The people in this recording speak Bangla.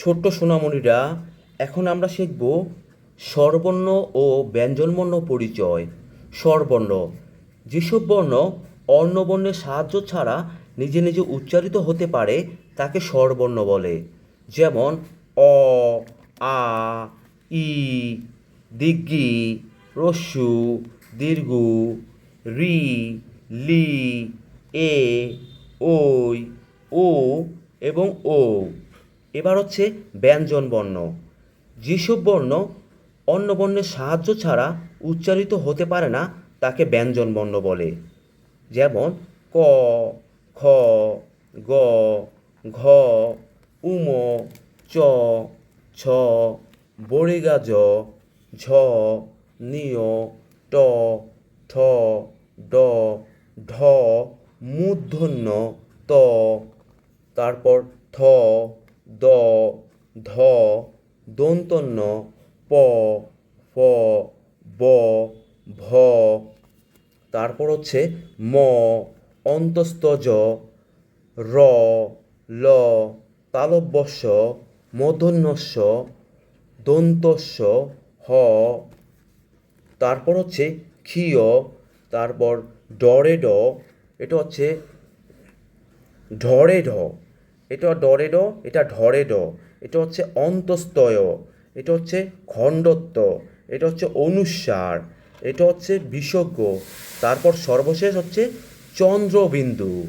ছোট্ট সোনামণিরা, এখন আমরা শিখব স্বরবর্ণ ও ব্যঞ্জনবর্ণ পরিচয়। স্বরবর্ণ, যেসব বর্ণ অর্ণবর্ণের সাহায্য ছাড়া নিজে নিজে উচ্চারিত হতে পারে তাকে স্বরবর্ণ বলে। যেমন অ, আ, ই, দিগ্গি, হ্রস্ব, দীর্ঘ, রি, লি, এ, ওই, ও এবং ও। এবার হচ্ছে ব্যঞ্জন বর্ণ, যেসব বর্ণ অন্য বর্ণের সাহায্য ছাড়া উচ্চারিত হতে পারে না তাকে ব্যঞ্জন বর্ণ বলে। যেমন ক, খ, গ, ঘ, উম, চ, ছ, বড়িগা জ, ঝ, নিয়, ট, ঠ, ড, ঢ, মূর্ধন্য ত, তারপর থ, দ, ধ, দন্তন্য প, ফ, ব, ভ, তারপর হচ্ছে ম, অন্তস্থ জ, র, ল, তালব্যস্য, মূর্ধন্যস্য, দন্তস্য, হ, তারপর হচ্ছে ক্ষীয়, তারপর ডরে ড, এটা হচ্ছে ঢরে ঢ, এটা ডরে ড, এটা ঢরে ড, এটা হচ্ছে অন্তস্তয়, এটা হচ্ছে খণ্ডত্ব, এটা হচ্ছে অনুস্বার, এটা হচ্ছে বিসর্গ, তারপর সর্বশেষ হচ্ছে চন্দ্রবিন্দু।